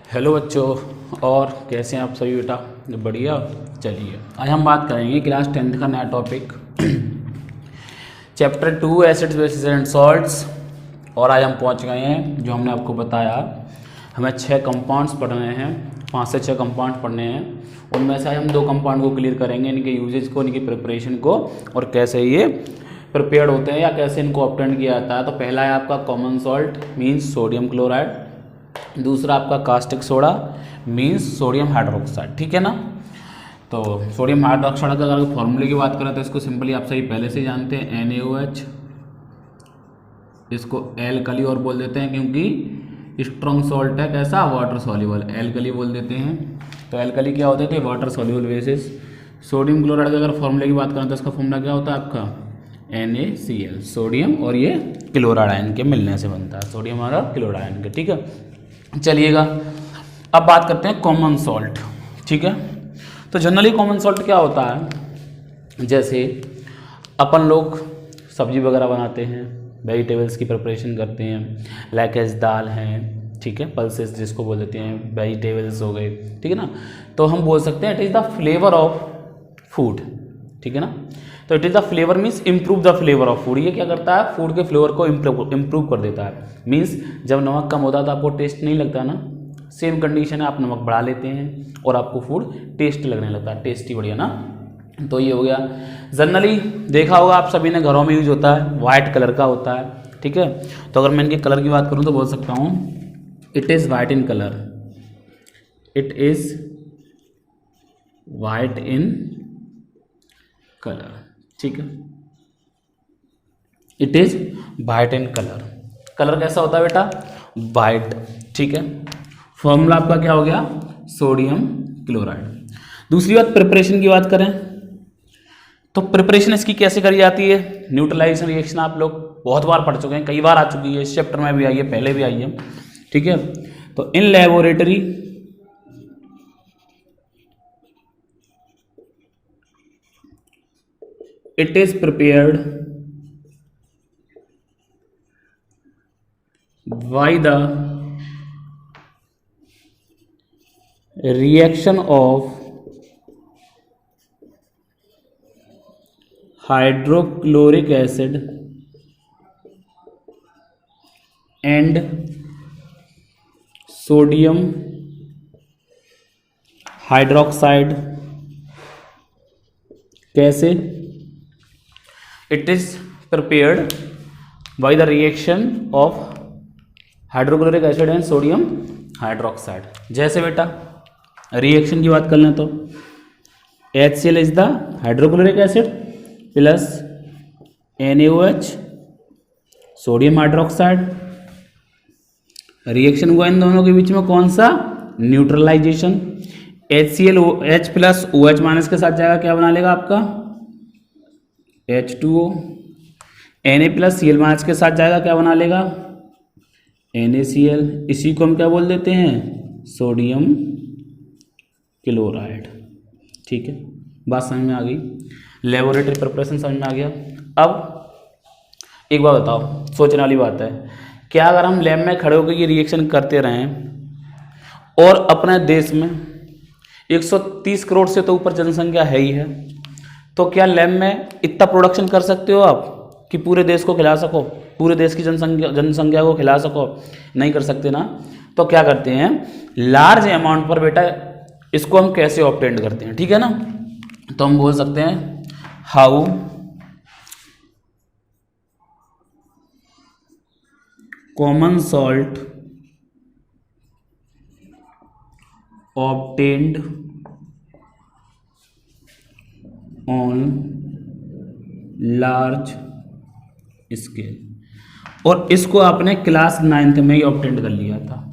Hello बच्चों, और कैसे हैं आप सभी बेटा? बढ़िया। चलिए आज हम बात करेंगे क्लास 10th का नया topic chapter 2 acids bases and salts. और आज हम पहुंच गए हैं, जो हमने आपको बताया हमें 6 कंपाउंड्स पढ़ने हैं, 5 से 6 कंपाउंड पढ़ने हैं। उनमें से आज हम 2 कंपाउंड को क्लियर करेंगे, इनके यूजेज को, इनकी प्रिपरेशन को और कैसे ये प्रिपेयर्ड होते हैं या कैसे इनको ऑब्टेन किया जाता है। तो पहला है आपका common salt means sodium chloride, दूसरा आपका caustic soda means sodium hydroxide. ठीक है ना। तो सोडियम हाइड्रोक्साइड का अगर फॉर्मूले की बात करें तो इसको सिंपली आप सही पहले से जानते हैं, NaOH। इसको एल्कली और बोल देते हैं क्योंकि स्ट्रॉन्ग सॉल्ट है, कैसा वाटर सॉल्युबल, एल्कली बोल देते हैं। तो एल्कली क्या होते थे? Water soluble basis. Sodium chloride का अगर फॉर्मूले की बात करें तो इसका फॉर्मूला क्या होता है आपका? NaCl। सोडियम और ये क्लोराइड आयन के मिलने से बनता है, सोडियम और क्लोराइड आयन के। ठीक है, चलिएगा अब बात करते हैं कॉमन सॉल्ट। ठीक है, तो जनरली कॉमन सॉल्ट क्या होता है? जैसे अपन लोग सब्जी वगैरह बनाते हैं, वेजिटेबल्स की प्रिपरेशन करते हैं, लाइक एज दाल हैं, ठीक है, पल्सेस जिसको बोल देते हैं, वेजिटेबल्स हो गए, ठीक है ना। तो हम बोल सकते हैं it is the flavour of food. ठीक है ना। तो it is the flavour means improve the flavour of food. ये क्या करता है? फूड के फ्लेवर को इम्प्रूव कर देता है। मीन्स जब नमक कम होता है तो आपको टेस्ट नहीं लगता ना, सेम कंडीशन है, आप नमक बढ़ा लेते हैं और आपको फूड टेस्ट लगने लगता है, टेस्टी बढ़िया ना। तो ये हो गया। जनरली देखा होगा आप सभी ने, घरों में यूज होता है, वाइट कलर का होता है। ठीक है, तो अगर मैं इनके कलर की बात करूँ तो बोल सकता हूँ it is white in colour, it is white in colour. ठीक है, it is white in colour. Colour कैसा होता है बेटा? वाइट। ठीक है, फॉर्मूला आपका क्या हो गया? Sodium chloride. दूसरी बात, प्रिपरेशन की बात करें तो प्रिपरेशन इसकी कैसे करी जाती है? न्यूट्रलाइजेशन रिएक्शन आप लोग बहुत बार पढ़ चुके हैं, कई बार आ चुकी है, इस चैप्टर में भी आई है, पहले भी आई है। ठीक है, तो in laboratory it is prepared by the reaction of hydrochloric acid and sodium hydroxide। कैसे? It is prepared by the reaction of hydrochloric acid and sodium hydroxide। जैसे बेटा रिएक्शन की बात कर लें तो HCl is the hydrochloric acid plus NaOH sodium hydroxide. Reaction हुआ इन दोनों के बीच में कौन सा? Neutralization. HCl H plus OH minus के साथ जाएगा, क्या बना लेगा आपका? H2O। Na plus Cl minus के साथ जाएगा, क्या बना लेगा? NaCl। इसी को हम क्या बोल देते हैं? Sodium chloride. ठीक है, बात समझ में आ गई, लेबोरेटरी प्रिपरेशन समझ में आ गया। अब एक बात बताओ, सोचने वाली बात है, क्या अगर हम लैब में खड़े होकर ये रिएक्शन करते रहें और अपने देश में 130 करोड़ से तो ऊपर जनसंख्या है ही है, तो क्या लैब में इतना प्रोडक्शन कर सकते हो आप कि पूरे देश को खिला सको, पूरे देश की जनसंख्या को खिला सको? नहीं कर सकते ना। तो क्या करते हैं, लार्ज अमाउंट पर बेटा इसको हम कैसे ऑब्टेन करते हैं? ठीक है ना। तो हम बोल सकते हैं how common salt obtained on large scale. और इसको आपने क्लास 9th में ही ऑब्टेंड कर लिया था।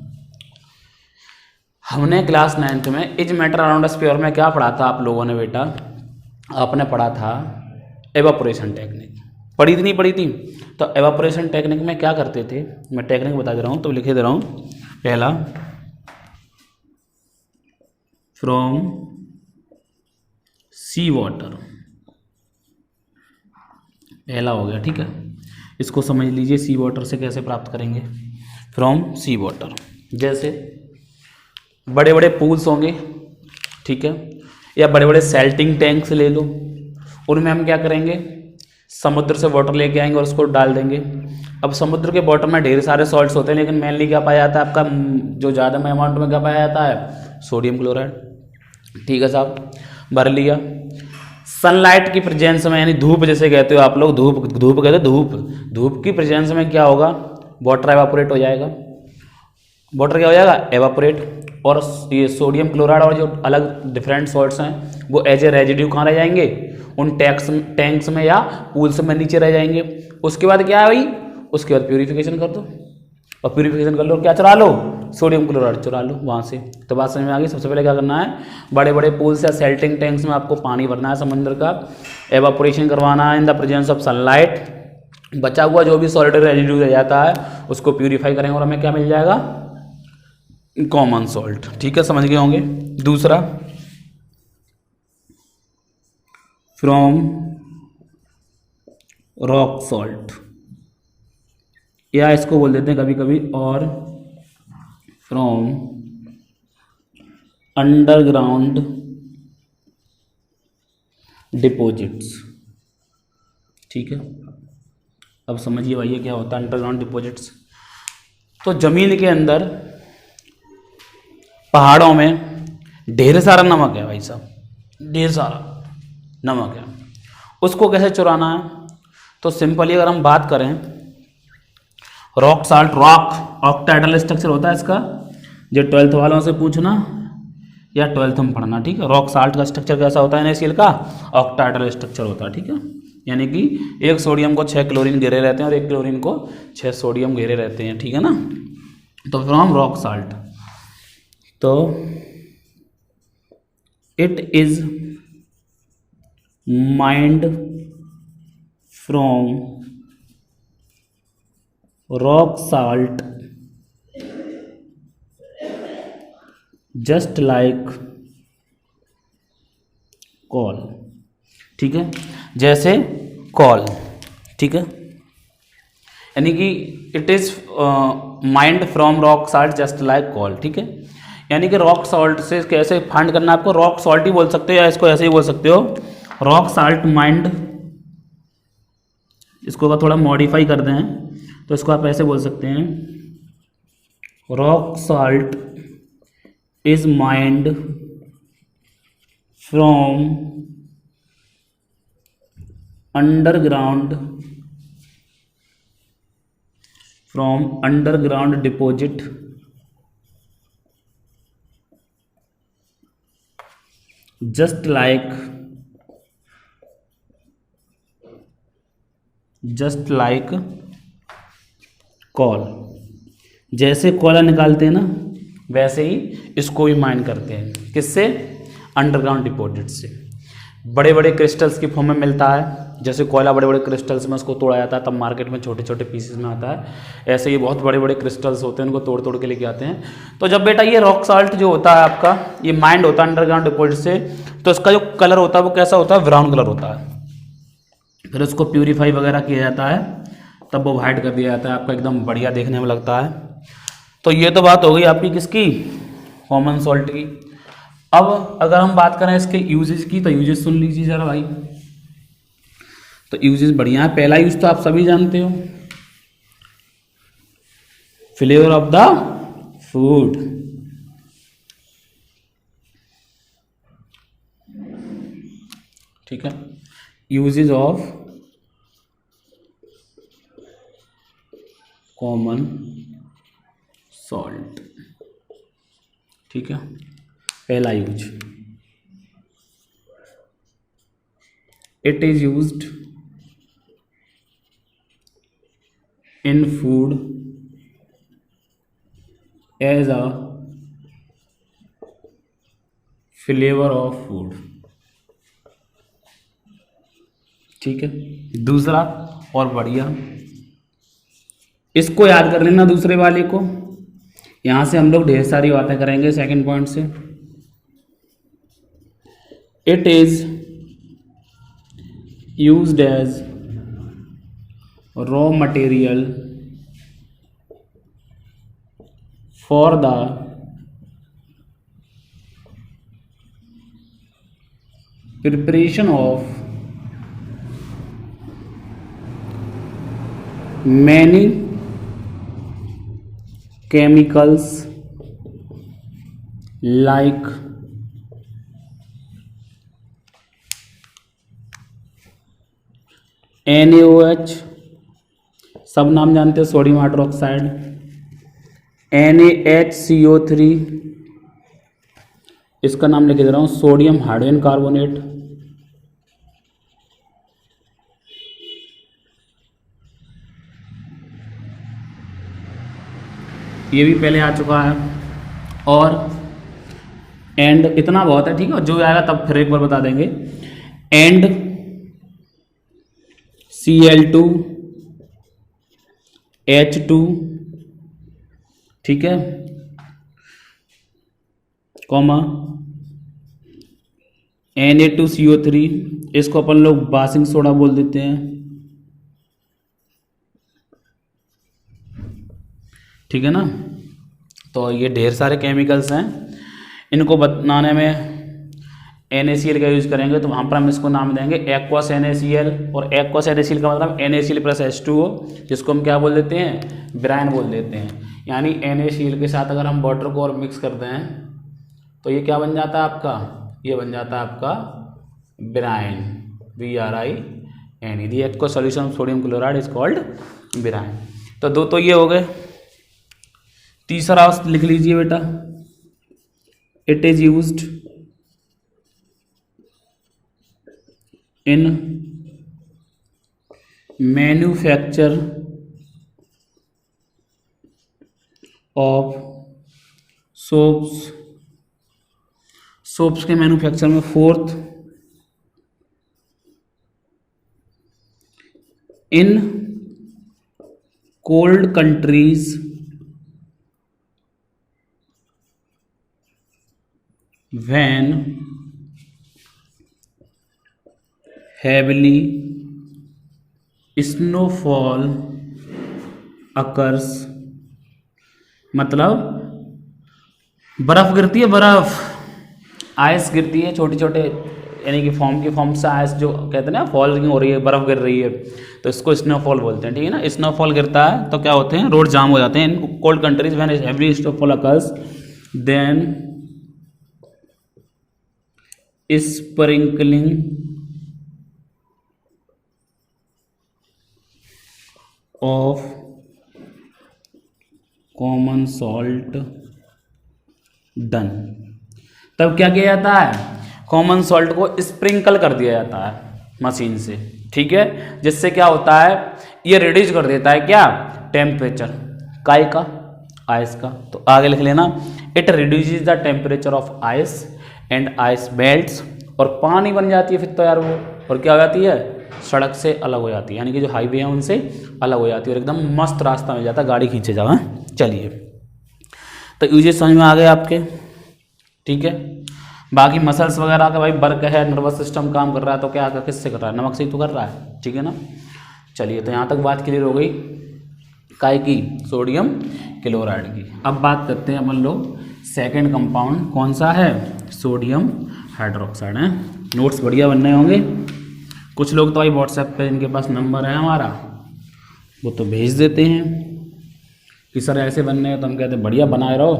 हमने क्लास 9th में इज मैटर अराउंड स्फीयर में क्या पढ़ा था आप लोगों ने बेटा? आपने पढ़ा था एवापोरेशन टेक्निक। पढ़ी थी नहीं पढ़ी थी? तो एवापोरेशन टेक्निक में क्या करते थे, मैं टेक्निक बता दे रहा हूँ तो लिखे दे रहा हूँ। पहला, फ्रॉम सी वाटर, पहला हो गया। ठीक है, इसको समझ लीजिए, सी वाटर से कैसे प्राप्त करेंगे? From sea water. जैसे बड़े बड़े पूल्स होंगे, ठीक है, या बड़े बड़े सेल्टिंग टैंक्स ले लो, उनमें हम क्या करेंगे, समुद्र से वाटर लेके आएंगे और उसको डाल देंगे। अब समुद्र के वाटर में ढेर सारे सॉल्ट्स होते हैं, लेकिन मेनली क्या पाया जाता है आपका, जो ज़्यादा अमाउंट में क्या पाया जाता है, सोडियम क्लोराइड। ठीक है साहब, भर लिया। सनलाइट की प्रेजेंस में, यानी धूप जैसे कहते हो आप लोग, धूप धूप कहते हो, धूप की प्रेजेंस में क्या होगा, वाटर एवापोरेट हो जाएगा। वाटर क्या हो जाएगा, एवापोरेट। और ये सोडियम क्लोराइड और जो अलग डिफरेंट सॉल्ट्स हैं वो एज ए रेजिड्यू कहाँ रह जाएंगे, उन टैंक्स में या पूल्स में नीचे रह जाएंगे। उसके बाद क्या है भाई, उसके बाद प्यूरिफिकेशन कर दो, और प्यूरिफिकेशन कर लो, क्या चुरा लो, सोडियम क्लोराइड चुरा लो वहाँ से। तो बात समझ में आ गई। सबसे पहले क्या करना है, बड़े बड़े पूल्स या सेल्टिंग टैंक्स में आपको पानी भरना है समुद्र का, एवापोरेशन करवाना है in the presence of sunlight. बचा हुआ जो भी सॉलिड रेजिड्यू रह जाता है उसको प्यूरिफाई करेंगे और हमें क्या मिल जाएगा, कॉमन सॉल्ट। ठीक है, समझ गए होंगे। दूसरा, फ्रॉम रॉक सॉल्ट, या इसको बोल देते हैं कभी कभी, और फ्रॉम अंडरग्राउंड डिपॉजिट्स। ठीक है, अब समझिए भैया क्या होता है अंडरग्राउंड डिपॉजिट्स। तो जमीन के अंदर पहाड़ों में ढेर सारा नमक है भाई साहब, ढेर सारा नमक है। उसको कैसे चुराना है, तो सिंपली अगर हम बात करें, rock salt, rock octahedral structure होता है इसका, जो 12th वालों से पूछना या 12th में पढ़ना। ठीक है, रॉक साल्ट का स्ट्रक्चर कैसा होता है, NaCl का ऑक्टाहेड्रल स्ट्रक्चर होता है। ठीक है, यानी कि एक सोडियम को 6 क्लोरीन घेरे रहते हैं और एक क्लोरीन को 6 सोडियम घेरे रहते हैं। ठीक है ना, तो फ्रॉम रॉक साल्ट, तो it is mind from rock salt just like call. ठीक है, जैसे कॉल। ठीक है, यानी कि it is mind from rock salt just like call. ठीक है, यानी कि रॉक सॉल्ट से कैसे फाइंड करना है आपको, रॉक सॉल्ट ही बोल सकते हो या इसको ऐसे ही बोल सकते हो, रॉक साल्ट माइंड। इसको अगर थोड़ा मॉडिफाई कर दें तो इसको आप ऐसे बोल सकते हैं, rock salt is mind from underground deposit just like call. जैसे कोयला निकालते हैं ना, वैसे ही इसको भी माइन करते हैं। किससे, अंडरग्राउंड डिपॉजिट से। बड़े बड़े क्रिस्टल्स की फॉर्म में मिलता है, जैसे कोयला बड़े बड़े क्रिस्टल्स में उसको तोड़ा जाता है, तब मार्केट में छोटे छोटे पीसेस में आता है। ऐसे ही बहुत बड़े बड़े क्रिस्टल्स होते हैं, उनको तोड़ तोड़ के लेके आते हैं। तो जब बेटा ये रॉक साल्ट जो होता है आपका, ये माइंड होता है अंडरग्राउंड डिपॉजिट से, तो इसका जो कलर होता है वो कैसा होता है, ब्राउन कलर होता है। फिर उसको प्यूरीफाई वगैरह किया जाता है, तब वो वाइट कर दिया जाता है, आपका एकदम बढ़िया देखने में लगता है। तो ये तो बात हो गई आपकी किसकी, कॉमन सॉल्ट की। अब अगर हम बात करें इसके यूजेज की, तो यूजेज सुन लीजिए जरा भाई। तो यूजेज बढ़िया है। पहला यूज तो आप सभी जानते हो, फ्लेवर ऑफ द फूड। ठीक है, यूजेज ऑफ कॉमन सॉल्ट। ठीक है, पहला use, it is used in food as a flavour of food. ठीक है, दूसरा और बढ़िया, इसको याद कर लेना दूसरे वाले को। यहां से हम लोग ढेर सारी बातें करेंगे सेकंड पॉइंट से। It is used as raw material for the preparation of many chemicals like NaOH, सब नाम जानते हैं, सोडियम हाइड्रोक्साइड, NaHCO3, इसका नाम लिख दे रहा हूँ, सोडियम हाइड्रोजन कार्बोनेट, ये भी पहले आ चुका है। और एंड इतना बहुत है, ठीक है, जो आएगा तब फिर एक बार बता देंगे। एंड Cl2 H2, ठीक है, कॉमा Na2CO3, इसको अपन लोग बासिंग सोडा बोल देते हैं, ठीक है ना। तो ये ढेर सारे केमिकल्स हैं, इनको बनाने में NaCl का यूज़ करेंगे, तो वहाँ पर हम इसको नाम देंगे एक्वस NaCl। और एक्वस NaCl का मतलब NaCl प्लस H2O, जिसको हम क्या बोल देते हैं, ब्राइन बोल देते हैं। यानी NaCl के साथ अगर हम वाटर को और मिक्स करते हैं तो ये क्या बन जाता है आपका, ये बन जाता है आपका brine, BRIN। The aqueous solution of sodium chloride is called brine. तो दो तो ये हो गए। तीसरा लिख लीजिए बेटा, it is used in manufacture of soaps, soaps के मैन्युफैक्चर में। Fourth, in cold countries when heavily snowfall occurs, मतलब बर्फ गिरती है, बर्फ आइस गिरती है, छोटे छोटे यानी कि फॉर्म से आइस जो कहते हैं ना, फॉलिंग हो रही है, बर्फ गिर रही है, तो इसको स्नोफॉल बोलते हैं, ठीक है ना। स्नोफॉल गिरता है तो क्या होते हैं, रोड जाम हो जाते हैं। In cold countries when heavily snowfall occurs then sprinkling of common salt done। तब क्या किया जाता है, कॉमन सॉल्ट को स्प्रिंकल कर दिया जाता है मशीन से, ठीक है, जिससे क्या होता है, ये रिड्यूस कर देता है क्या, टेम्परेचर काय का, आइस का। तो आगे लिख लेना, it reduces the temperature of ice and ice melts, और पानी बन जाती है फिर तो यार वो, और क्या हो जाती है, सड़क से अलग हो जाती है, यानी कि जो हाईवे है उनसे अलग हो जाती है, और एकदम मस्त रास्ता मिल जाता है, गाड़ी खींचे जाओ। चलिए, तो यूजेस समझ में आ गए आपके, ठीक है। बाकी मसल्स वगैरह का भाई वर्क है, नर्वस सिस्टम काम कर रहा है, तो क्या किससे कर रहा है, नमक से ही तो कर रहा है, ठीक है ना। चलिए, तो यहाँ तक बात क्लियर हो गई काय की, सोडियम क्लोराइड की। अब बात करते हैं अपन लोग सेकेंड कंपाउंड, कौन सा है, सोडियम हाइड्रोक्साइड है। नोट्स बढ़िया बनने होंगे। कुछ लोग तो भाई व्हाट्सएप पे जिनके पास नंबर है हमारा, वो तो भेज देते हैं कि सर ऐसे बनने हैं, तो हम कहते हैं बढ़िया बनाए रहो,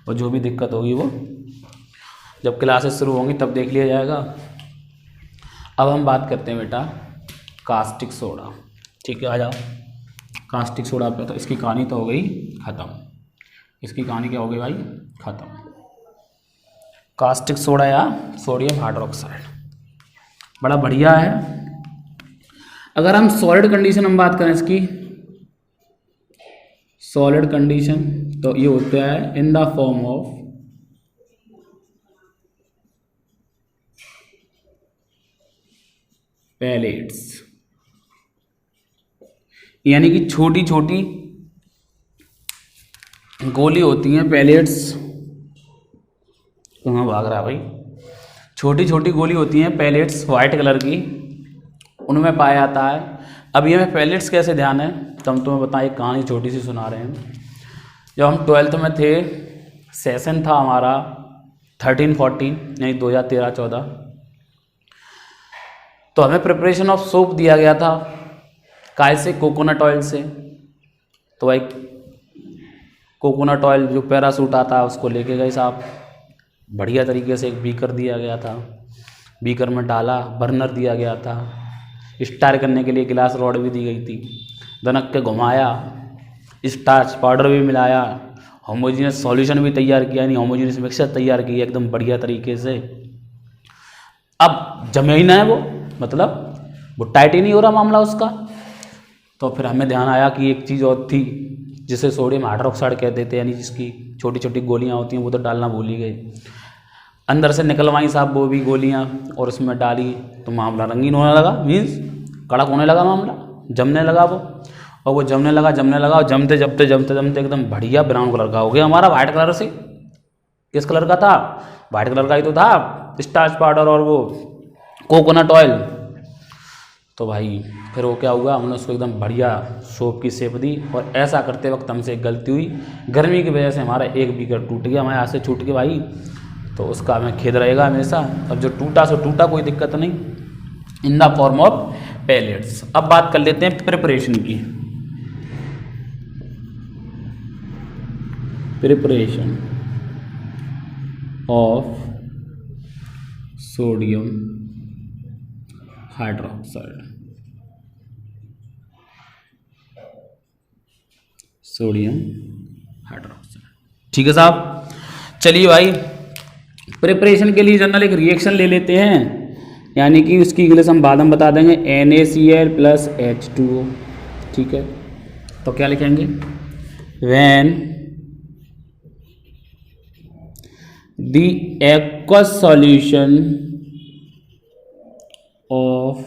और जो भी दिक्कत होगी वो जब क्लासेस शुरू होंगी तब देख लिया जाएगा। अब हम बात करते हैं बेटा कास्टिक सोडा, ठीक है, आ जाओ। कास्टिक सोडा पे तो इसकी कहानी तो हो गई ख़त्म, इसकी कहानी क्या हो गई भाई, ख़त्म। कास्टिक सोडा या सोडियम हाइड्रोक्साइड बड़ा बढ़िया है। अगर हम सॉलिड कंडीशन हम बात करें इसकी, सॉलिड कंडीशन, तो ये होता है in the form of pellets, यानी कि छोटी छोटी गोली होती हैं, पैलेट्स। कहाँ भाग रहा है भाई, छोटी छोटी गोली होती हैं पैलेट्स, वाइट कलर की, उनमें पाया जाता है। अब ये में पैलेट्स कैसे ध्यान है, तो हम तुम्हें बताएं, एक कहानी छोटी सी सुना रहे हैं। जब हम 12th में थे, सेशन था हमारा 13-14 यानी 2013-14, तो हमें प्रिपरेशन ऑफ सोप दिया गया था काय से, कोकोनट ऑयल से। तो भाई कोकोनट ऑयल जो पैरासूट आता है उसको लेके गए साहब, बढ़िया तरीके से एक बीकर दिया गया था, बीकर में डाला, बर्नर दिया गया था, स्टार करने के लिए गिलास रॉड भी दी गई थी, दनक के घुमाया, स्टार्च पाउडर भी मिलाया, होमोजीनियस सॉल्यूशन भी तैयार किया, यानी होमोजीनियस मिक्सचर तैयार किया एकदम बढ़िया तरीके से। अब जमे ही ना है वो, मतलब वो टाइट ही नहीं हो रहा मामला उसका। तो फिर हमें ध्यान आया कि एक चीज़ और थी जिसे सोडियम हाइड्रोक्साइड कहते थे, यानी जिसकी छोटी छोटी गोलियां होती हैं, वो तो डालना भूल ही गए। अंदर से निकलवाई साहब वो भी गोलियां और उसमें डाली, तो मामला रंगीन होने लगा, मीन्स कड़क होने लगा मामला, जमने लगा वो। और वो जमने लगा और जमते जमते एकदम बढ़िया ब्राउन कलर का हो गया हमारा, वाइट कलर से। किस कलर का था? वाइट कलर का ही तो था, स्टार्च पाउडर और वो कोकोनट ऑयल। तो भाई फिर वो क्या हुआ, हमने उसको एकदम बढ़िया सोप की शेप दी। और ऐसा करते वक्त हमसे एक गलती हुई, गर्मी की वजह से हमारा एक बीकर टूट गया हमारे हाथ से छूट के भाई, तो उसका हमें खेद रहेगा हमेशा। अब जो टूटा सो टूटा, कोई दिक्कत नहीं, इन द फॉर्म ऑफ पेलेट्स। अब बात कर लेते हैं प्रिपरेशन की। Preparation of sodium hydroxide, sodium hydroxide, ठीक है साहब। चलिए भाई, प्रिपरेशन के लिए जनरल एक रिएक्शन ले लेते हैं, यानी कि उसकी इंग्लिश हम बाद में बता देंगे, NaCl प्लस H2O, ठीक है। तो क्या लिखेंगे, when the aqueous solution of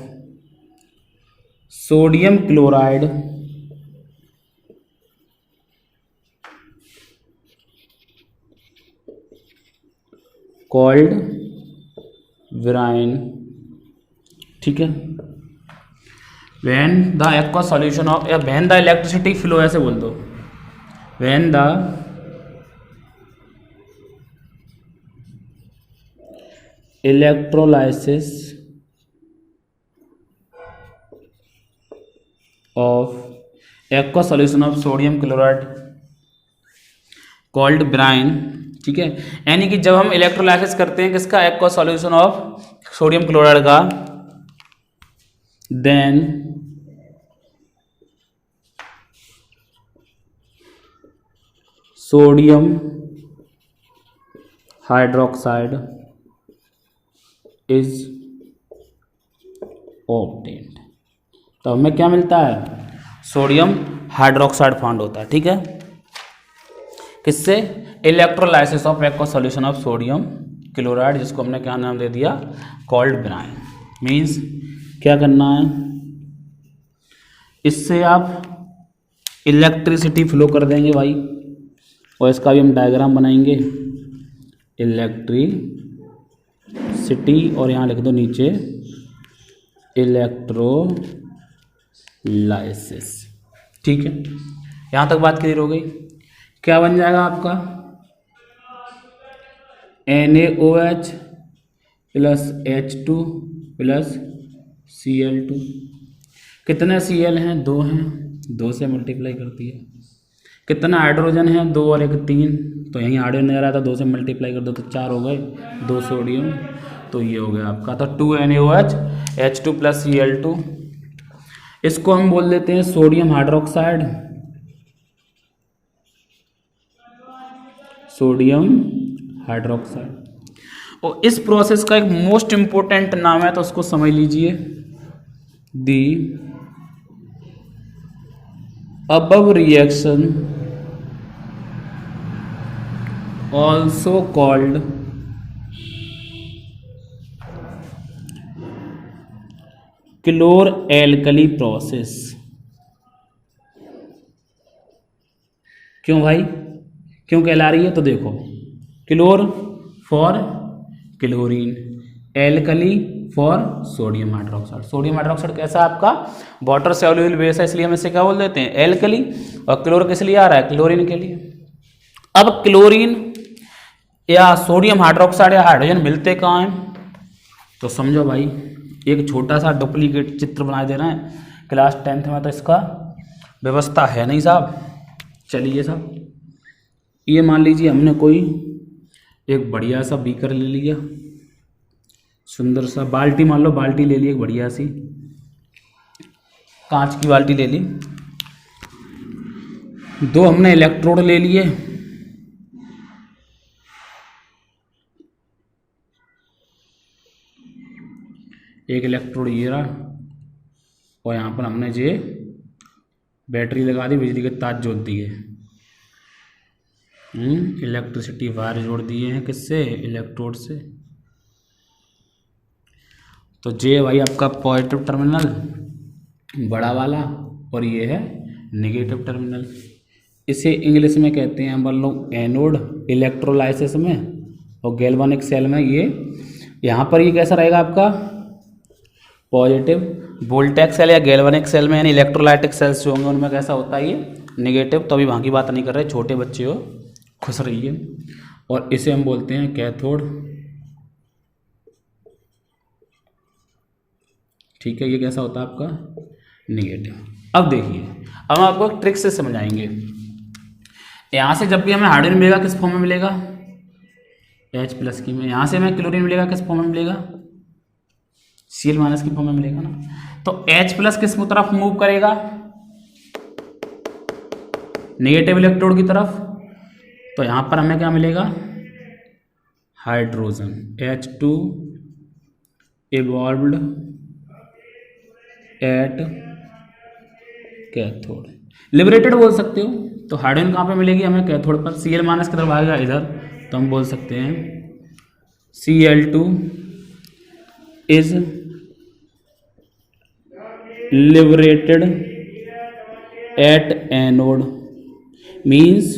sodium chloride called brine, ठीक है। when the aqueous solution of, या when the electricity flow, ऐसे बोल दो, when the electrolysis of aqueous solution of sodium chloride called brine, ठीक है। यानी कि जब हम इलेक्ट्रोलाइसिस करते हैं किसका, aqueous solution of sodium chloride का, then sodium hydroxide is obtained. तो हमें क्या मिलता है, सोडियम हाइड्रोक्साइड फाउंड होता है, ठीक है। किससे, electrolysis of aqueous solution of sodium chloride, जिसको हमने क्या नाम दे दिया, कॉल्ड ब्राइन। मीन्स क्या करना है, इससे आप इलेक्ट्रिसिटी फ्लो कर देंगे भाई, और इसका भी हम डायग्राम बनाएंगे, इलेक्ट्रिसिटी, और यहाँ लिख दो नीचे इलेक्ट्रोलाइसिस, ठीक है। यहाँ तक बात क्लियर हो गई। क्या बन जाएगा आपका, NaOH plus H2 plus Cl2। कितने Cl हैं, 2 हैं, 2 से मल्टीप्लाई करती है। कितना हाइड्रोजन है, 2 और 1 3, तो यहीं हाइड्रोजन नजर आता, 2 से मल्टीप्लाई कर दो तो 4 हो गए, 2 सोडियम, तो ये हो गया आपका, तो 2 NaOH H2 प्लस Cl2। इसको हम बोल देते हैं सोडियम हाइड्रोक्साइड, सोडियम हाइड्रोक्साइड। और इस प्रोसेस का एक मोस्ट इंपोर्टेंट नाम है, तो उसको समझ लीजिए, दी above reaction also called chlor-alkali process। क्यों भाई, क्यों कहला रही है, तो देखो, chlor for chlorine, alkali for sodium hydroxide. Sodium hydroxide कैसा है आपका, वाटर सॉल्युबल बेस है, इसलिए हम इसे क्या बोल देते हैं, एल्कली। और क्लोर किस लिए आ रहा है, क्लोरीन के लिए। अब क्लोरीन या सोडियम हाइड्रोक्साइड या हाइड्रोजन मिलते कहाँ हैं, तो समझो भाई, एक छोटा सा डुप्लीकेट चित्र बना दे रहे हैं। क्लास 10th में तो इसका व्यवस्था है नहीं साहब। चलिए साहब, ये मान लीजिए हमने कोई एक बढ़िया सा बीकर ले लिया, सुंदर सा बाल्टी, मान लो बाल्टी ले ली एक बढ़िया सी कांच की बाल्टी ले ली। दो हमने इलेक्ट्रोड ले लिए, एक इलेक्ट्रोड ये रहा, और यहाँ पर हमने जे बैटरी लगा दी, बिजली के तार जोड़ दिए, इलेक्ट्रिसिटी वायर जोड़ दिए हैं किससे, इलेक्ट्रोड से। तो जे भाई आपका पॉजिटिव टर्मिनल बड़ा वाला, और ये है नेगेटिव टर्मिनल। इसे इंग्लिश में कहते हैं हम लोग एनोड, इलेक्ट्रोलाइसिस में। और गैल्वेनिक सेल में ये यहाँ पर ये कैसा रहेगा आपका पॉजिटिव। वोल्टेक सेल या गैल्वेनिक सेल में यानी इलेक्ट्रोलाइटिक सेल्स जो होंगे उनमें कैसा होता है ये नेगेटिव। तो अभी वहाँ की बात नहीं कर रहे, छोटे बच्चे हो, खुश रहिए। और इसे हम बोलते हैं कैथोड, ठीक है। ये कैसा होता है आपका नेगेटिव। अब देखिए, अब हम आपको एक ट्रिक से समझाएंगे। यहाँ से जब भी हमें हाइड्रोजन मिलेगा किस फॉर्म में मिलेगा, H+ की में। यहाँ से हमें क्लोरीन मिलेगा किस फॉर्म में मिलेगा, Cl- की फॉर्म में मिलेगा ना। तो H+ किस तरफ मूव करेगा, नेगेटिव इलेक्ट्रोड की तरफ। तो यहाँ पर हमें क्या मिलेगा, hydrogen, H2 evolved at cathode, liberated बोल सकते हो। तो हाइड्रोजन कहाँ पे मिलेगी हमें, कैथोड पर। Cl- की तरफ आएगा इधर, तो हम बोल सकते हैं Cl2 is liberated at anode, means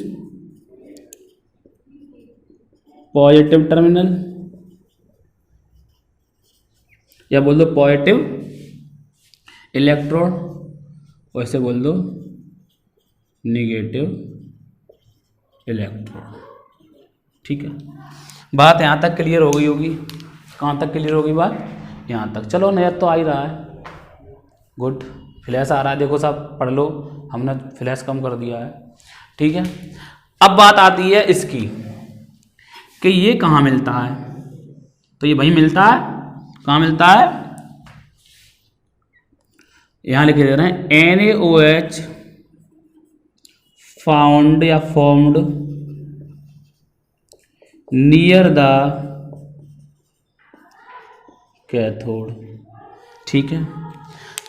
positive terminal, या बोल दो पॉजिटिव इलेक्ट्रोड, वैसे बोल दो नेगेटिव इलेक्ट्रोड। ठीक है, बात यहाँ तक क्लियर हो गई होगी। कहाँ तक क्लियर होगी बात, यहाँ तक। चलो नया तो आ ही रहा है, गुड। फ्लैश आ रहा है, देखो साहब पढ़ लो, हमने फ्लैश कम कर दिया है। ठीक है, अब बात आती है इसकी कि ये कहाँ मिलता है। तो ये वहीं मिलता है, कहाँ मिलता है, यहाँ लिखे दे रहे हैं NaOH फाउंड या फॉर्म्ड नियर द कैथोड। ठीक है,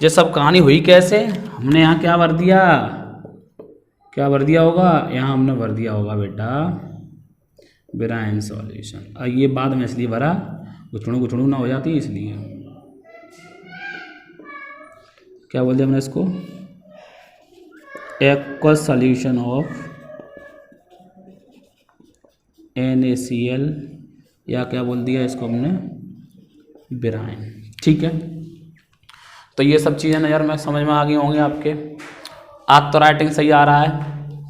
ये सब कहानी हुई कैसे, हमने यहाँ क्या भर दिया, क्या भर दिया होगा, यहाँ हमने भर दिया होगा बेटा ब्राइन सॉल्यूशन। और ये बाद में इसलिए भरा गुछड़ू ना हो जाती है, इसलिए क्या बोल दिया हमने इसको, एक्वस सॉल्यूशन ऑफ NaCl, या क्या बोल दिया इसको हमने ब्राइन। ठीक है, तो ये सब चीज़ें नज़र में समझ में आ गई होंगी आपके। आज तो राइटिंग सही आ रहा है,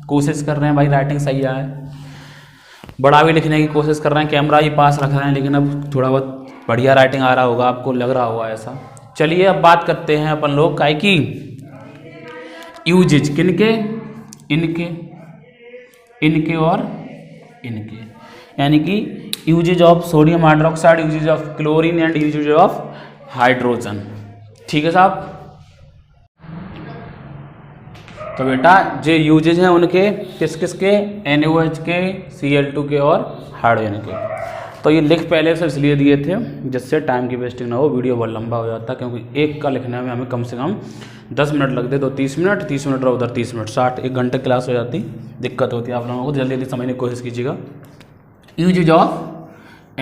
कोशिश कर रहे हैं भाई राइटिंग सही आए, बड़ा भी लिखने की कोशिश कर रहे हैं, कैमरा ही पास रख रहे हैं, लेकिन अब थोड़ा बहुत बढ़िया राइटिंग आ रहा होगा, आपको लग रहा होगा ऐसा। चलिए अब बात करते हैं अपन लोग काय की, यूजेज किनके, इनके और इनके, यानी कि uses of sodium hydroxide, uses of chlorine and uses of hydrogen. ठीक है साहब, तो बेटा जो यूजेज हैं उनके किस किस के, NaOH के, Cl2 के और हाइड्रोजन के। तो ये लिख पहले से इसलिए दिए थे जिससे टाइम की वेस्टिंग ना हो, वीडियो बहुत लंबा हो जाता, क्योंकि एक का लिखने में हमें कम से कम 10 मिनट लगते, तो 30 मिनट 30 मिनट और उधर 30 मिनट 60, 1 घंटे क्लास हो जाती, दिक्कत होती है आप लोगों को। जल्दी जल्दी समझने की कोशिश कीजिएगा। यूजेज ऑफ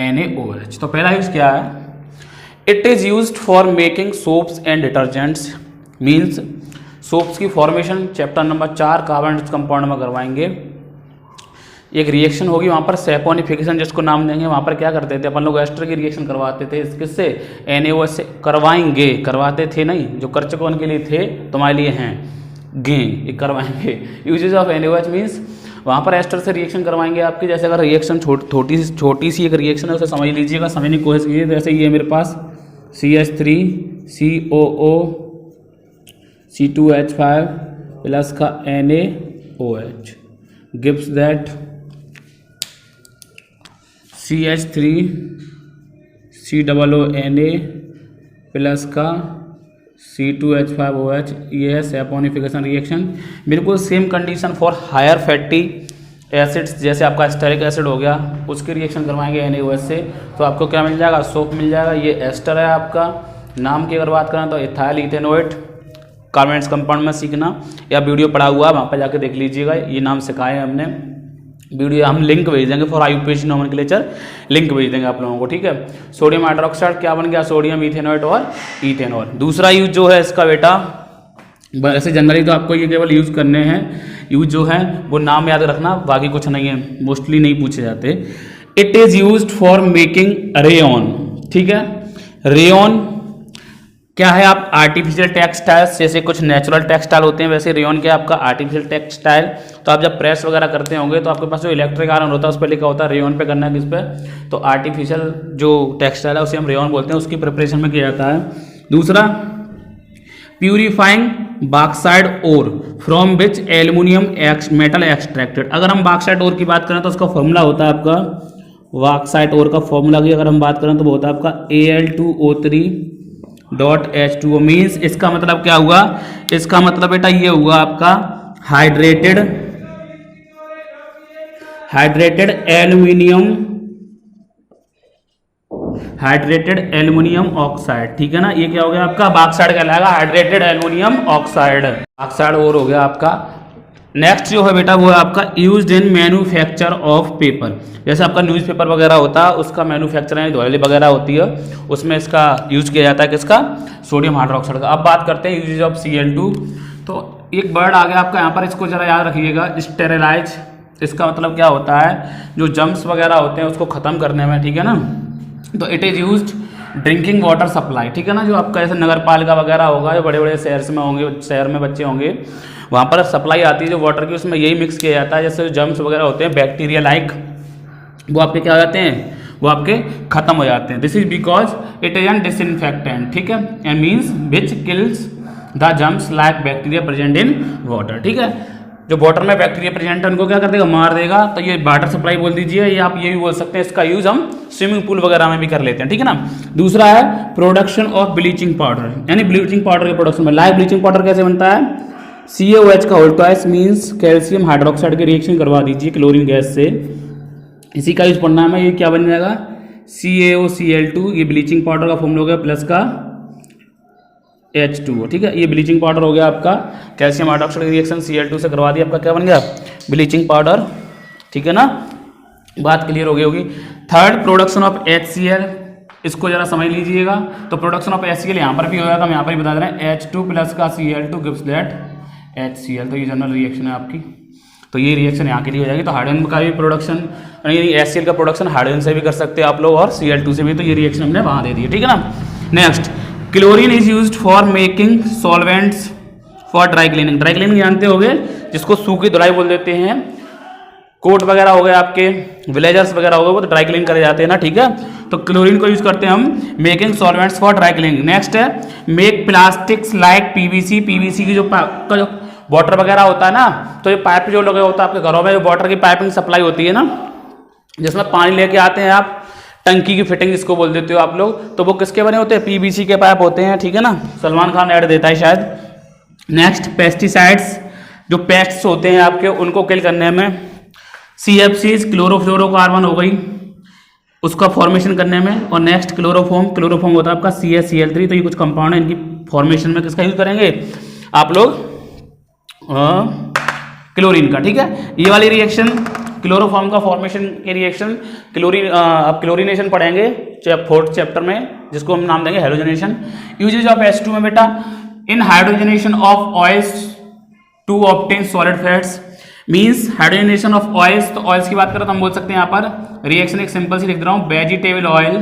NaOH, तो पहला यूज क्या है, it is used for making soaps and detergents, means soaps की formation chapter number 4 carbon compound में करवाएंगे। एक रिएक्शन होगी वहाँ पर सैपोनिफिकेशन जिसको नाम देंगे, वहाँ पर क्या करते थे अपन लोग, एस्टर की रिएक्शन करवाते थे, किससे, NaOH से करवाएंगे, करवाते थे नहीं, जो कर चुके उनके लिए थे, तुम्हारे लिए हैं गे, ये करवाएंगे। यूजेज ऑफ NaOH मीन्स वहाँ पर एस्टर से रिएक्शन करवाएंगे आपकी। जैसे अगर रिएक्शन छोटी सी एक रिएक्शन है, उसे समझ लीजिएगा, समझने की कोशिश कीजिए। जैसे ये मेरे पास CH3COO C2H5 प्लस का NaOH gives that CH3COONa plus का C2H5OH। ये है सैपोनिफिकेशन रिएक्शन। बिल्कुल same condition for higher fatty acids, जैसे आपका एस्टरिक एसिड हो गया, उसकी रिएक्शन करवाएंगे NaOH से, तो आपको क्या मिल जाएगा, सोप मिल जाएगा। ये एस्टर है आपका, नाम की अगर बात करें तो इथाइल इथेनोएट। कार्बोनेट्स कंपाउंड में सीखना या वीडियो पड़ा हुआ है वहाँ पर जाके देख लीजिएगा, ये नाम सिखाए हमने। वीडियो हम लिंक भेज देंगे फॉर IUPAC नोमेनक्लेचर, लिंक भेज देंगे आप लोगों को, ठीक है। सोडियम हाइड्रोक्साइड क्या बन गया, सोडियम इथेनोएट और इथेनॉल। दूसरा यूज जो है इसका बेटा, वैसे जनरली तो आपको ये केवल यूज करने हैं, यूज जो है वो नाम याद रखना, बाकी कुछ नहीं है, मोस्टली नहीं पूछे जाते। It is used for making rayon, ठीक है। रेयन क्या है, आप आर्टिफिशियल टेक्सटाइल्स, जैसे कुछ नेचुरल टेक्सटाइल होते हैं वैसे रेयन क्या आपका आर्टिफिशियल टेक्सटाइल। तो आप जब प्रेस वगैरह करते होंगे तो आपके पास जो इलेक्ट्रिक आयरन होता है उस पर लिखा होता है रेयन पे करना है, किस पे, तो आर्टिफिशियल जो टेक्सटाइल है उसे हम रेयन बोलते हैं, उसकी प्रिपरेशन में किया जाता है। दूसरा, purifying bauxite ore from which aluminium metal extracted. अगर हम बॉक्साइड ओर की बात करें तो उसका फॉर्मूला होता है आपका, बॉक्साइड ओर का फॉर्मूला की अगर हम बात करें तो वो होता है आपका Al2O3.H2O। मीन्स इसका मतलब क्या हुआ, इसका मतलब बेटा ये हुआ आपका हाइड्रेटेड एल्यूमिनियम ऑक्साइड, ठीक है ना। ये क्या हो गया आपका, बॉक्साइड कहलाएगा, हाइड्रेटेड एल्यूमिनियम ऑक्साइड, बॉक्साइड और हो गया आपका। नेक्स्ट जो है बेटा वो है आपका used in manufacture of paper. जैसे आपका न्यूज़पेपर वगैरह होता है उसका मैन्युफैक्चर है, धुलाई वगैरह होती है, उसमें इसका यूज किया जाता है, किसका, सोडियम हाइड्रोक्साइड का। अब बात करते हैं यूजेज ऑफ Cl2। तो एक वर्ड आ गया आपका यहाँ पर, इसको जरा याद रखिएगा, स्टेरिलाइज। इसका मतलब क्या होता है, जो जम्स वगैरह होते हैं उसको खत्म करने में, ठीक है ना। तो it is used drinking water supply, ठीक है ना। जो आपका जैसे नगर पालिका वगैरह होगा, जो बड़े बड़े शहर में होंगे, शहर में बच्चे होंगे, वहाँ पर सप्लाई आती है जो वाटर की, उसमें यही मिक्स किया जाता है। जैसे जम्स वगैरह होते हैं, बैक्टीरिया लाइक, वो आपके क्या हो जाते हैं, वो आपके खत्म हो जाते हैं। This is because it is an disinfectant, ठीक है, and means which kills the germs like bacteria present in water, ठीक है। जो वाटर में बैक्टीरिया प्रेजेंट है उनको क्या कर देगा, मार देगा। तो ये वाटर सप्लाई बोल दीजिए, या आप ये भी बोल सकते हैं, इसका यूज हम स्विमिंग पूल वगैरह में भी कर लेते हैं, ठीक है ना। दूसरा है प्रोडक्शन ऑफ ब्लीचिंग पाउडर, यानी ब्लीचिंग पाउडर के प्रोडक्शन में। लाइव ब्लीचिंग पाउडर कैसे बनता है, CaOH का whole twice means calcium hydroxide की रिएक्शन करवा दीजिए क्लोरीन गैस से, इसी का यूज पढ़ना है। ये क्या बन जाएगा, CaOCl2, ये ब्लीचिंग पाउडर का फॉर्मूला हो गया, प्लस का H2O, ठीक है। ये ब्लीचिंग पाउडर हो गया आपका, कैल्शियम हाइड्रोक्साइड की रिएक्शन Cl2 से करवा दिया, आपका क्या बन गया, ब्लीचिंग पाउडर, ठीक है ना। बात क्लियर हो गई होगी। थर्ड, प्रोडक्शन ऑफ HCl, इसको जरा समझ लीजिएगा। तो प्रोडक्शन ऑफ HCl यहाँ पर भी हो जाएगा, हम यहाँ पर भी बता दे रहे हैं, H2 प्लस का Cl2 गिव्स दैट HCl। तो ये जनरल रिएक्शन है आपकी, तो ये रिएक्शन यहाँ के लिए हो जाएगी। तो हाइड्रोजन का भी प्रोडक्शन, यानी HCl का प्रोडक्शन हाइड्रोजन से भी कर सकते हैं आप लोग, और Cl2 से भी। तो ये रिएक्शन हमने वहाँ दे दी है, ठीक है ना। Next, chlorine is used for making solvents for dry cleaning. Dry cleaning जानते होगे, जिसको सूखी धुलाई बोल देते हैं। कोट वगैरह हो गए आपके, विलेजर्स वगैरह हो गए, वो तो ड्राई क्लीन करे जाते हैं ना, ठीक है। तो क्लोरीन को यूज करते हैं हम making solvents for dry cleaning. Next है make plastics like PVC। PVC की जो वाटर वगैरह होता है ना, तो ये पाइप जो लगे होता है आपके घरों में, जो वाटर की पाइपिंग सप्लाई होती है ना, जिसमें पानी लेके आते हैं आप, टंकी की फिटिंग जिसको बोल देते हो आप लोग, तो वो किसके बने होते हैं, PVC के पाइप होते हैं, ठीक है ना। सलमान खान ऐड देता है शायद। नेक्स्ट, पेस्टिसाइड्स, जो पेस्ट्स होते हैं आपके उनको किल करने में। CFCs, क्लोरोफ्लोरोकार्बन हो गई, उसका फॉर्मेशन करने में। और नेक्स्ट, क्लोरोफॉर्म होता है आपका CaCl3। तो ये कुछ कंपाउंड है, इनकी फॉर्मेशन में किसका यूज करेंगे आप लोग, क्लोरीन का, ठीक है। ये वाली रिएक्शन क्लोरोफॉर्म का फॉर्मेशन के रिएक्शन, क्लोरीन, आप क्लोरीनेशन पढ़ेंगे 4th चैप्टर में, जिसको हम नाम देंगे हेलोजनेशन। यूजेज ऑफ H2 में बेटा, in hydrogenation of oils to obtain solid fats. Means hydrogenation of oils, तो ऑयल्स की बात करें तो हम बोल सकते हैं यहाँ पर रिएक्शन एक सिंपल सी लिख दे रहा हूं, vegetable oil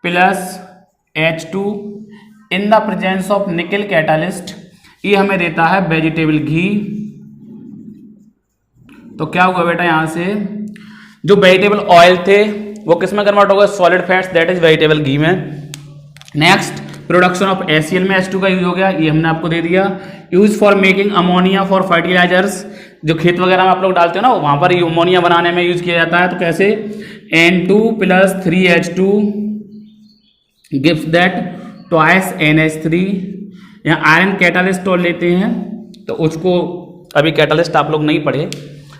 plus H2 in the presence of निकल कैटालिस्ट। ये हमें देता है वेजिटेबल घी। तो क्या हुआ बेटा, यहां से जो वेजिटेबल ऑयल थे वो किस में कन्वर्ट होगा, solid fats, that is vegetable ghee में। नेक्स्ट प्रोडक्शन ऑफ HCl में H2 का यूज हो गया, ये हमने आपको दे दिया। Use for making ammonia for fertilizers, जो खेत वगैरह में आप लोग डालते हो ना, वहां पर अमोनिया बनाने में यूज किया जाता है। तो कैसे, N2 + 3H2 gives that twice NH3। यहाँ आयरन कैटालिस्ट और लेते हैं, तो उसको अभी कैटालिस्ट आप लोग नहीं पढ़े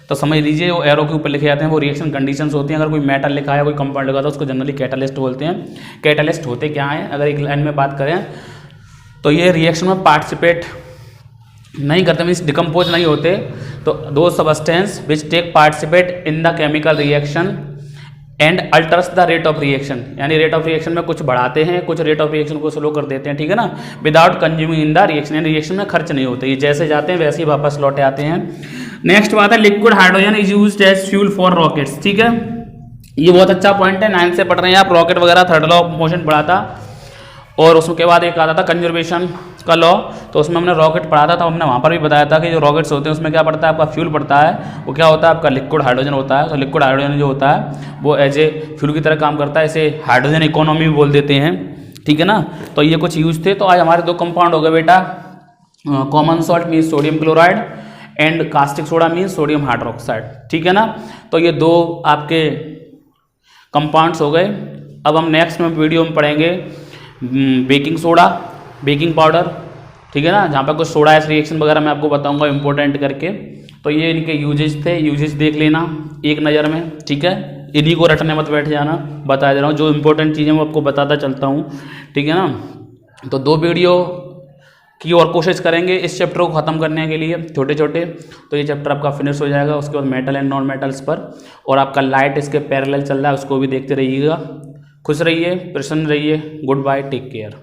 तो समझ लीजिए, वो एरो के ऊपर लिखे जाते हैं, वो रिएक्शन कंडीशंस होती हैं। अगर कोई मेटल लिखा है, कोई कंपाउंड लिखा है, तो उसको जनरली कैटालिस्ट बोलते हैं। कैटालिस्ट होते क्या हैं, अगर एक लाइन में बात करें तो ये रिएक्शन में पार्टिसिपेट नहीं करते, मीन्स डिकम्पोज नहीं होते। तो दो substance which take participate in the chemical reaction and alters the rate of reaction, यानी रेट ऑफ रिएक्शन में कुछ बढ़ाते हैं, कुछ रेट ऑफ रिएक्शन को स्लो कर देते हैं, ठीक है ना, without consuming in the reaction, यानी रिएक्शन में खर्च नहीं होते, ये जैसे जाते हैं वैसे ही वापस लौटे आते हैं। नेक्स्ट बात है, liquid hydrogen is used as fuel for rockets, ठीक है, ये बहुत अच्छा पॉइंट है, 9th से पढ़ रहे हैं आप, रॉकेट वगैरह, थर्ड लॉ ऑफ मोशन पढ़ा था। और उसके बाद एक आता था कंजर्वेशन का लॉ, तो उसमें हमने रॉकेट पढ़ा था, तो हमने वहाँ पर भी बताया था कि जो रॉकेट्स होते हैं उसमें क्या पड़ता है, आपका फ्यूल पड़ता है, वो क्या होता है, आपका लिक्विड हाइड्रोजन होता है। तो लिक्विड हाइड्रोजन जो होता है वो एज ए फ्यूल की तरह काम करता है, इसे हाइड्रोजन इकोनॉमी भी बोल देते हैं, ठीक है ना। तो ये कुछ यूज थे। तो आज हमारे दो कंपाउंड हो गए बेटा, common salt means sodium chloride and caustic soda means sodium hydroxide, ठीक है ना। तो ये दो आपके कंपाउंड्स हो गए। अब हम नेक्स्ट में वीडियो में पढ़ेंगे बेकिंग सोडा, बेकिंग पाउडर, ठीक है ना, जहाँ पर कुछ सोडा एस रिएक्शन वगैरह मैं आपको बताऊंगा इंपॉर्टेंट करके। तो ये इनके यूजेज थे, यूजेज देख लेना एक नज़र में, ठीक है, इन्हीं को रटने मत बैठ जाना, बता दे रहा हूँ जो इंपॉर्टेंट चीज़ें वो आपको बताता चलता हूँ, ठीक है ना। तो दो वीडियो की और कोशिश करेंगे इस चैप्टर को ख़त्म करने के लिए, छोटे छोटे। तो ये चैप्टर आपका फिनिश हो जाएगा, उसके बाद मेटल एंड नॉन मेटल्स पर, और आपका लाइट इसके पैरेलल चल रहा है, उसको भी देखते रहिएगा। खुश रहिए, प्रसन्न रहिए, गुड बाय, टेक केयर।